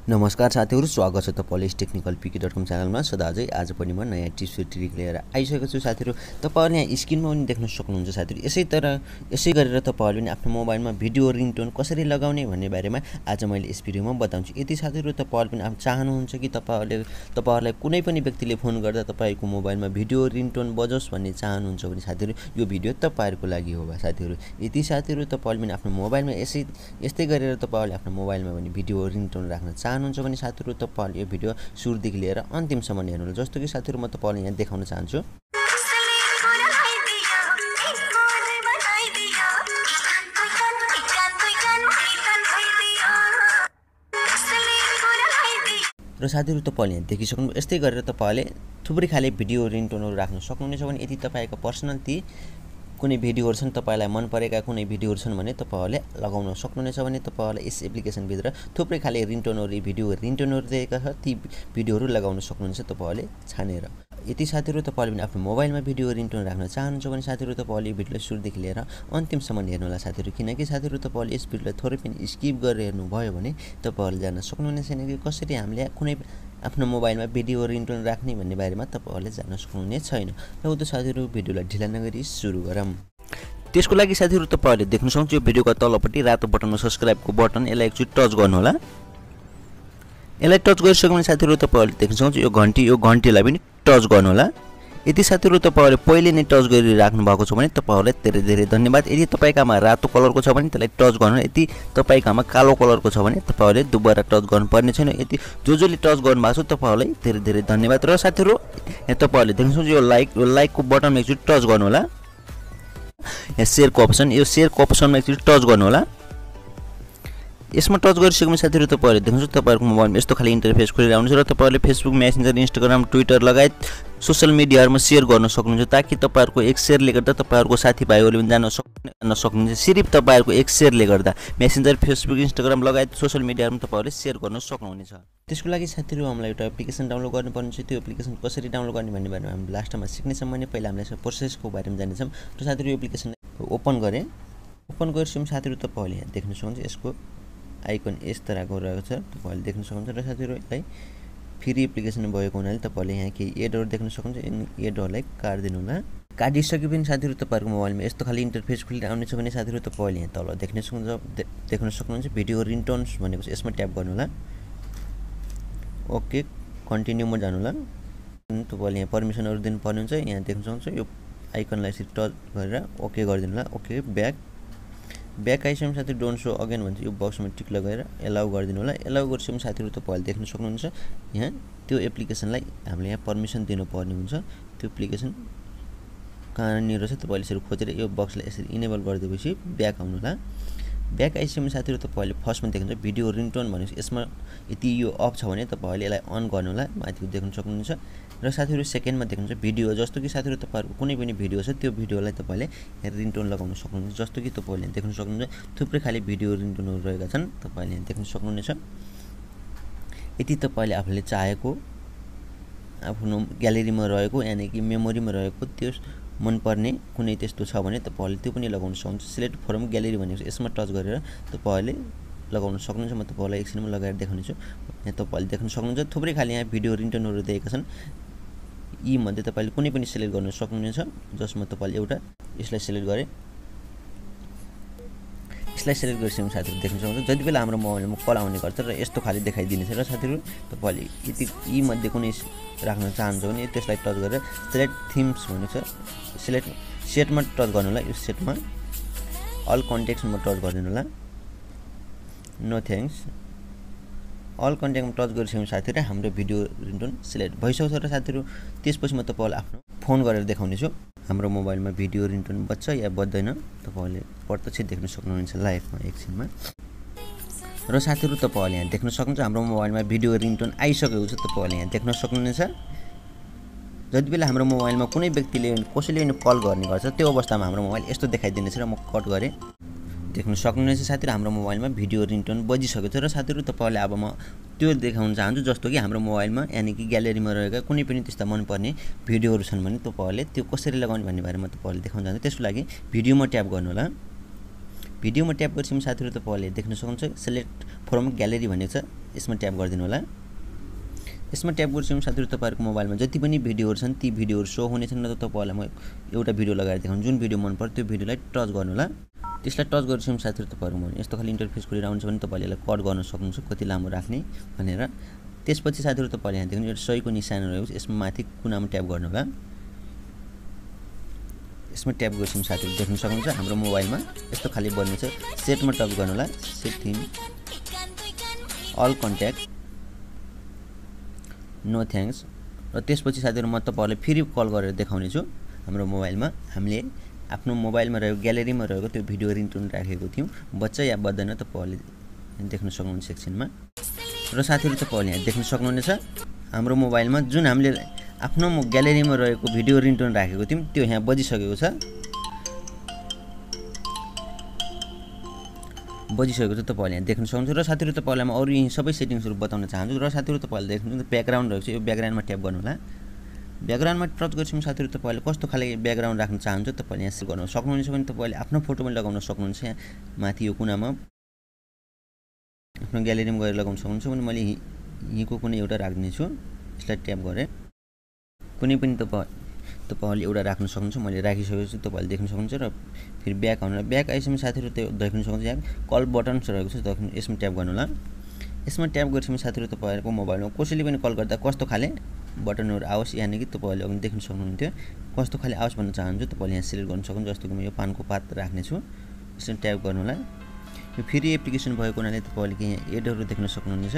नमस्कार साथीहरु, स्वागत छ तपाईले technicalpiki.com च्यानलमा। सदाझै आज पनि म नयाँ टिप्स ट्रिक लिएर आइसकेको छु साथीहरु। तपाईहरुले यहाँ स्क्रिनमा पनि देख्न सक्नुहुन्छ साथीहरु। यसै गरेर तपाईहरुले आफ्नो मोबाइलमा भिडियो रिङटोन कसरी लगाउने भन्ने बारेमा आज मैले यस भिडियोमा बताउँछु। यदि साथीहरु तपाईहरुले पनि चाहनुहुन्छ कि तपाईहरुलाई कुनै पनि व्यक्तिले फोन गर्दा तपाईको मोबाइलमा भिडियो रिङटोन बजोस् भन्ने चाहनुहुन्छ भने साथीहरु यो भिडियो तपाईहरुको लागि हो साथीहरु। यदि साथीहरु तपाईहरुले पनि आफ्नो मोबाइलमा यस्तै गरेर तपाईहरुले आफ्नो मोबाइलमा पनि भिडियो रिङटोन राख्न चाहनुहुन्छ भने साथीहरु तपाईहरुले यो भिडियो सुरुदेखि लिएर अन्तिमसम्म हेर्नुहोला। जस्तो कि साथीहरु म तपाईहरुलाई यहाँ देखाउन चाहन्छु। र साथीहरु तपाईले यहाँ देखिसक्नु यस्तै गरेर तपाईले थुप्रै खाले भिडियो रिङटोनहरु राख्न सक्नुहुनेछ भने यदि तपाईको पर्सनल कुनै भिडियोहरु छन् तपाईलाई मन परेका कुनै भिडियोहरु छन् भने तपाईहरुले लगाउन सक्नुहुनेछ भने तपाईहरुले यस एप्लिकेसन भित्र थुप्रै खाले रिङटोनहरु भिडियो रिङटोनहरु दिएका छ ती भिडियोहरु लगाउन सक्नुहुनेछ तपाईहरुले छानेर। यदि साथीहरु तपाईले पनि आफ्नो मोबाइलमा भिडियो रिङटोन राख्न चाहनुहुन्छ भने साथीहरु तपाईले यो भिडियोलाई सुरुदेखि लिएर अन्तिमसम्म हेर्नुहोला साथीहरु। किनकि साथीहरु तपाईले यस भिडियोलाई थोरै पनि स्किप गरेर हेर्नु भयो भने तपाईहरुले जान्न सक्नुहुनेछ कि कसरी हामीले कुनै आफ्नो मोबाइलमा भिडियो रिङटोन राख्ने भन्ने बारेमा तपाईहरुले जान्न सक्नुहुने छैन। र उता साथीहरु भिडियोलाई ढिला नगरी सुरु गरौँ। त्यसको लागि साथीहरु तपाईहरुले देख्न सक्नुहुन्छ यो भिडियोको तलपट्टि रातो बटनमा सब्स्क्राइबको बटन यसलाई एकचोटी टच गर्नु होला। यसलाई टच गरिसक्यो भने साथीहरु तपाईहरुले देख्न सक्नुहुन्छ यो घण्टीलाई पनि टच गर्नु होला। यदि साथीहरु तपाईहरुले पहिले नै टच गरिराख्नु भएको छ भने तपाईहरुलाई धेरै धेरै धन्यवाद। यदि तपाईकामा रातो कलरको छ भने त्यसलाई टच गर्नु। यदि तपाईकामा कालो कलरको छ भने तपाईहरुले दुबारा टच गर्नुपर्ने छैन। यदि जसले टच गर्नु भएको छ तपाईहरुलाई धेरै धेरै धन्यवाद। र साथीहरु यहाँ तपाईहरुले देख्न सक्नुहुन्छ यो लाइकको बटनमा एकचोटी टच गर्नु होला। यहाँ शेयरको अप्सनमा एकचोटी टच गर्नु होला। यसमा टच गरिसकेपछि साथीहरु तपाईहरुले देख्नुहुन्छ तपाईहरुको मोबाइलमा यस्तो खाली इन्टरफेस खोलेर आउनुहुन्छ र तपाईहरुले फेसबुक, मेसेन्जर, इन्स्टाग्राम, ट्विटर लगायत सोशल मिडियाहरुमा शेयर गर्न सक्नुहुन्छ ताकि तपाईहरुको एक शेयरले गर्दा तपाईहरुको साथीभाइहरुले पनि जान्न सक्नुहुन्छ। सिर्फ तपाईहरुको एक शेयरले गर्दा मेसेन्जर, फेसबुक, इन्स्टाग्राम लगायत सोशल मिडियाहरुमा तपाईहरुले शेयर गर्न सक्नुहुनेछ। त्यसको लागि साथीहरु हामीलाई एउटा एप्लिकेसन डाउनलोड गर्नुपर्ने छ। त्यो एप्लिकेसन कसरी डाउनलोड गर्ने भन्ने बारेमा हामी लास्टमा सिक्नेछौँ। भने पहिला हामीले यसको प्रोसेसको बारेमा जान्नेछौँ। र साथीहरु यो एप्लिकेसन ओपन गरिसकेपछि साथीहरु तपाईहरुले यहाँ देख्न सक्नुहुन्छ यसको आइकन यस तरहको रहेको छ तपाईहरुले देख्न सक्नुहुन्छ। र साथीहरु यसलाई फ्री एप्लिकेसन भएको हुनाले तपाईहरुले यहाँ केही एडहरु देख्न सक्नुहुन्छ। एडहरुलाई काट्दिनु होला। काटिसकेपछि साथीहरु तपाईहरुको मोबाइलमा यस्तो खाली इन्टरफेस खोलेर आउनेछ भने साथीहरु तपाईहरुले यहाँ तल देख्न सक्नुहुन्छ भिडियो रिङटोन्स भनेको छ। यसमा ट्याप गर्नु होला। ओके कन्टिन्युमा जानु होला। तपाईहरुले यहाँ परमिसनहरु दिनुपर्ने हुन्छ। यहाँ देख्न सक्नुहुन्छ यो आइकनलाई यसरी टच गरेर ओके गरिदिनु होला। ओके ब्याक आइसकेपछि साथीहरु डोन्ट शो अगेन भन्छ यो बक्समा टिक लगाएर एलाउ गरिदिनु होला। एलाउ गरिसकेपछि साथीहरु तपाईहरुले देख्न सक्नुहुन्छ यहाँ त्यो एप्लिकेसनलाई हामीले यहाँ परमिसन दिनुपर्ने हुन्छ। त्यो एप्लिकेसन कहाँनिर रहेछ तपाईले यसरी खोजेर यो बक्सलाई यसरी इनेबल गरिदिएपछि ब्याक आउनु होला। ब्याक आइसकेपछि साथीहरु तपाईले फर्स्टमा देख्नुहुन्छ भिडियो रिङटोन भनेपछि यसमा यदि यो अफ छ भने तपाईले यसलाई अन गर्नु होला। माथि देख्न सक्नुहुन्छ। र साथीहरु सेकेन्डमा देख्नुहुन्छ भिडियो जस्तो कि साथीहरु तपाईहरुको कुनै पनि भिडियो छ त्यो भिडियोलाई तपाईले यहाँ रिङटोन लगाउन सक्नुहुन्छ। जस्तो कि तपाईले यहाँ देख्न सक्नुहुन्छ थुप्रै खाले भिडियो रिङटोनहरु रहेका छन् तपाईले यहाँ देख्न सक्नुहुनेछ। यदि तपाईले आफूले चाहेको आफ्नो ग्यालेरीमा रहेको यानी कि मेमोरीमा रहेको त्यो मनपर्ने कुनै त्यस्तो छ भने तपाईले त्यो पनि लगाउन सक्नुहुन्छ। सिलेक्ट फ्रम ग्यालेरी भनेको यसमा टच गरेर तपाईले लगाउन सक्नुहुन्छ। म तपाईलाई एकछिनमा लगाएर देखाउने छु। यहाँ तपाईले देख्न सक्नुहुन्छ थुप्रै खाले यहाँ भिडियो रिङटोनहरु दिएका छन्। यी मध्ये तपाईले कुनै पनि सिलेक्ट गर्न सक्नुहुनेछ। जसमा तपाईले एउटा यसलाई सिलेक्ट गरे। यसलाई सिलेक्ट गरिसकेपछि साथीहरु देख्न सक्नुहुन्छ जति बेला हाम्रो मोबाइलमा कल आउने गर्छ र यस्तो खाली देखाइदिनेछ। र साथीहरु तपाईले यदि यी मध्ये कुनै राख्न चाहनुहुन्छ भने त्यसलाई टच गरेर सिलेक्ट थिम्स भनेको छ सेटमा टच गर्नु होला। यो सेटमा अल कन्टेक्स्टमा टच गरिदिनु होला। नो थ्याङ्क्स अल कन्टेक्टमा टच गरिसकेपछि साथीहरु हाम्रो भिडियो रिङटोन सिलेक्ट भइसक्छ। र साथीहरु त्यसपछि म तपाईलाई आफ्नो फोन गरेर देखाउने छु हाम्रो मोबाइलमा भिडियो रिङटोन बज्छ या बज्दैन तपाईले प्रत्यक्ष देख्न सक्नुहुन्छ लाइभमा एकछिनमा। र साथीहरु तपाईले यहाँ देख्न सक्नुहुन्छ हाम्रो मोबाइलमा भिडियो रिङटोन आइसकेको छ तपाईले यहाँ देख्न सक्नुहुनेछ। जति बेला हाम्रो मोबाइलमा कुनै व्यक्तिले कसैले पनि कल गर्ने गर्छ त्यो अवस्थामा हाम्रो मोबाइल यस्तो देखाइदिनेछ। र म कट गरे देख्न सक्नुहुनेछ साथीहरु हाम्रो मोबाइलमा भिडियो रिङटोन बजिसकेको छ। र साथीहरु तपाईले अब म त्यो देखाउन चाहन्छु जस्तो कि हाम्रो मोबाइलमा यानी कि ग्यालेरीमा रहेका कुनै पनि त्यस्ता मनपर्ने भिडियोहरु छन् भने तपाईले त्यो कसरी लगाउने भन्ने बारेमा तपाईले देखाउन चाहन्छु। त्यसको लागि भिडियोमा ट्याप गर्नु होला। भिडियोमा ट्याप गरेपछि साथीहरु तपाईले देख्न सक्नुहुन्छ सेलेक्ट फ्रम ग्यालेरी भनेको छ यसमा ट्याप गरिदिनु होला यसमा ट्याप गरेपछि साथीहरु तपाईहरुको मोबाइलमा जति पनि भिडियोहरु छन् ती भिडियोहरु शो हुनेछन् न त तपाईलाई म एउटा भिडियो लगाएर देखाउँछु जुन भिडियो मन पर्छ त्यो भिडियोलाई टच गर्नु होला त्यसलाई टच गरेपछि साथीहरु तपाईहरुको यस्तो खाली इन्टरफेस खोलिरहन्छ भने तपाईले यसलाई कट गर्न सक्नुहुन्छ कति लामो राख्ने भनेर त्यसपछि साथीहरु तपाईले यहाँ देख्नु एउटा सहीको निशान रहेको छ यसमा माथि कुनामा ट्याप गर्नु होला यसमा ट्याप गरेपछि साथीहरु देख्न सक्नुहुन्छ हाम्रो मोबाइलमा यस्तो खाली बन्नेछ सेटमा टच गर्नु होला setting all contact no thanks र त्यसपछि साथीहरु म तपाईहरुलाई फेरि कल गरेर देखाउने छु हाम्रो मोबाइलमा हामीले आफ्नो मोबाइलमा रहेको ग्यालेरीमा रहेको त्यो भिडियो रिङटोन राखेको थियौं बच्च या बच्दैन तपाईहरुले देख्न सक्नुहुन्छ सेक्सनमा र साथीहरु तपाईहरुले यहाँ देख्न सक्नुहुनेछ हाम्रो मोबाइलमा जुन हामीले आफ्नो ग्यालेरीमा रहेको भिडियो रिङटोन राखेको थियौं त्यो यहाँ बजिसकेको छ तपाईहरुले यहाँ देख्न सक्नुहुन्छ र साथीहरु तपाईहरुलाई म अरु यी सबै सेटिङ्सहरु बताउन चाहन्छु र साथीहरु तपाईहरुले देख्नुहुन्छ ब्याकग्राउन्ड रहेको छ यो ब्याकग्राउन्डमा ट्याप गर्नु होला ब्याकग्राउन्डमा टच गरेपछि साथीहरु तपाईहरुले कस्तो खाले ब्याकग्राउन्ड राख्न चाहन्छ तपाईले यहाँ सेट गर्न सक्नुहुन्छ भने तपाईले आफ्नो फोटो पनि लगाउन सक्नुहुन्छ यहाँ माथि यो कुनामा आफ्नो ग्यालेरीमा गएर लगाउन सक्नुहुन्छ भने मैले यहीको कुनै एउटा राख्दिने छु यसलाई ट्याप गरे कुनै पनि तपाईहरुले एउटा राख्न सक्नुहुन्छ मैले राखिसकेको छु तपाईले देख्न सक्नुहुन्छ र फेरि ब्याक आउनु ब्याक आइसकेपछि साथीहरु त्यो देख्न सक्नुहुन्छ यहाँ कल बटन्स रहेको छ यसमा ट्याप गर्नु होला यसमा ट्याप गरेपछि साथीहरु तपाईहरुको मोबाइलमा कसैले पनि कल गर्दा कस्तो खाले बटनहरु आओस् यानि कि तपाईहरुले अघि देख्न सक्नुहुन्थ्यो कस्तो खाले आओस् भन्न चाहन्छु तपाईले यहाँ सिलेक्ट गर्न सक्नुहुन्छ जस्तो कि म यो पानको पात राख्ने छु यसमा ट्याप गर्नु होला यो फ्री एप्लिकेसन भएको हुनाले तपाईले यहाँ एडहरु देख्न सक्नुहुनेछ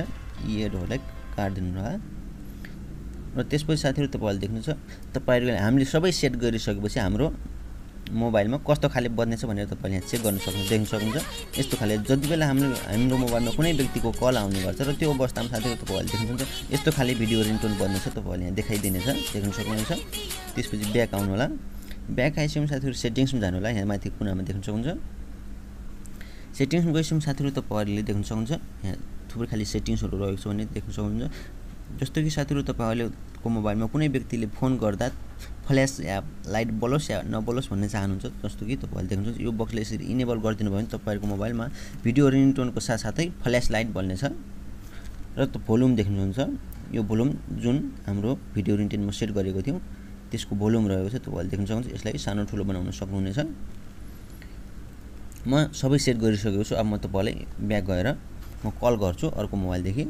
यी एडहरुलाई काट्दिनु होला र त्यसपछि साथीहरु तपाईले देख्नुहुन्छ तपाईहरुले हामीले सबै सेट गरिसकेपछि हाम्रो मोबाइलमा कस्तो खाले बज्नेछ भनेर तपाईले यहाँ चेक गर्न सक्नुहुन्छ देख्न सक्नुहुन्छ यस्तो खाले जति बेला हाम्रो मोबाइलमा कुनै व्यक्तिको कल आउने गर्छ र त्यो अवस्थामा साथीहरु तपाईले देख्नुहुन्छ यस्तो खाले भिडियो रिङटोन बज्नेछ तपाईले यहाँ देखाइदिनेछ देख्न सक्नुहुन्छ त्यसपछि ब्याक आउनु होला ब्याक आइसकेपछि साथीहरु सेटिङ्समा जानु होला यहाँ माथि कुनामा देख्न सक्नुहुन्छ सेटिङ्समा गएपछि साथीहरु तपाईहरुले देख्न सक्नुहुन्छ यहाँ थुप्रै खाली सेटिङ्सहरु रहेको छ भने देख्न सक्नुहुन्छ जस्तो कि साथीहरु तपाईहरुको मोबाइलमा कुनै व्यक्तिले फोन गर्दा फ्ल्याश या लाइट बलोस् या नबलोस् भन्ने चाहनुहुन्छ जस्तो कि तपाईहरुले देख्नुहुन्छ यो बक्सले यसरी इनेबल गरिदिनु भयो भने तपाईहरुको मोबाइलमा भिडियो रिङटोनको साथसाथै फ्ल्याश लाइट बल्नेछ र भोल्युम देख्नुहुन्छ यो भोल्युम जुन हाम्रो भिडियो रिङटोनमा सेट गरेको थियौं त्यसको भोल्युम रहेको छ तपाईहरुले देख्न सक्नुहुन्छ यसलाई सानो ठुलो बनाउन सक्नुहुनेछ म सबै सेट गरिसकेको छु अब म तपाईलाई ब्याक गएर म कल गर्छु अर्को मोबाइलदेखि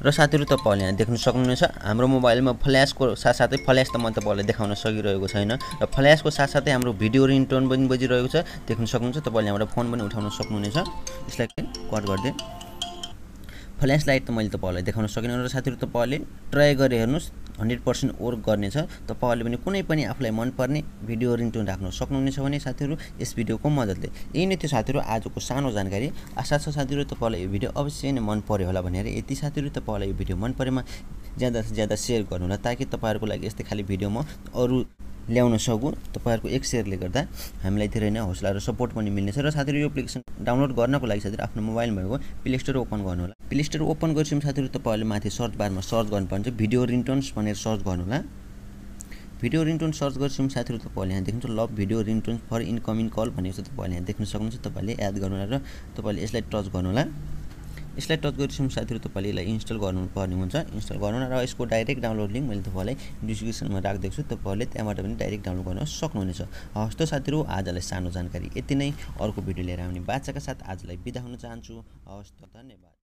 र साथीहरु तपाईहरुले यहाँ देख्न सक्नुहुनेछ हाम्रो मोबाइलमा फ्ल्याशको साथसाथै फ्ल्याश त म तपाईहरुलाई देखाउन सकिरहेको छैन र फ्ल्याशको साथसाथै हाम्रो भिडियो रिङटोन पनि बजिरहेको छ देख्न सक्नुहुन्छ तपाईहरुले यहाँबाट फोन पनि उठाउन सक्नुहुनेछ यसलाई कट गर्दै फ्ल्याश लाइट त मैले तपाईहरुलाई देखाउन सकिन र साथीहरु तपाईहरुले ट्राई गरे हेर्नुस् 100% वर्क गर्नेछ तपाईहरुले पनि कुनै पनि आफुलाई मन पर्ने भिडियो रिङटोन राख्न सक्नुहुनेछ भने साथीहरु यस भिडियोको मद्दतले यही नै थियो साथीहरु आजको सानो जानकारी आशा छ साथीहरु तपाईहरुलाई यो भिडियो अवश्य नै मन पर्यो होला भनेर यति साथीहरु तपाईहरुलाई यो भिडियो मन परेमा ज्यादा से ज्यादा शेयर गर्नु होला ताकि तपाईहरुको लागि यस्तै खाली भिडियो म अरु ल्याउन सकु तपाईहरुको एक शेयरले गर्दा हामीलाई धेरै नै हौसला र सपोर्ट पनि मिल्नेछ र साथीहरु यो एप्लिकेसन डाउनलोड गर्नको लागि साथीहरु आफ्नो मोबाइलमा भएको प्ले स्टोर ओपन गर्नु होला प्ले स्टोर ओपन गरेपछि साथीहरु तपाईहरुले माथि सर्च बारमा सर्च गर्नुपर्छ भिडियो रिङटोन्स भनेर सर्च गर्नु होला भिडियो रिङटोन सर्च गरेपछि साथीहरु तपाईहरुले यहाँ देख्नुहुन्छ love video ringtone for incoming call भनेको छ तपाईहरुले यहाँ देख्न सक्नुहुन्छ तपाईले याद गर्नु होला र तपाईले यसलाई टच गर्नु होला यसलाई टच गरेपछि साथीहरु तपाईले यसलाई इन्स्टल गर्नुपर्ने हुन्छ इन्स्टल गर्नु र यसको डाइरेक्ट डाउनलोड लिंक मैले तपाईलाई डिस्क्रिप्सनमा राख्दिएको छु तपाईहरुले त्यहाँबाट पनि डाइरेक्ट डाउनलोड गर्न सक्नुहुनेछ हस् त साथीहरु आजलाई सानो जानकारी यति नै अर्को भिडियो लिएर आउने बाचाका साथ आजलाई बिदा हुन चाहन्छु हस् त धन्यवाद।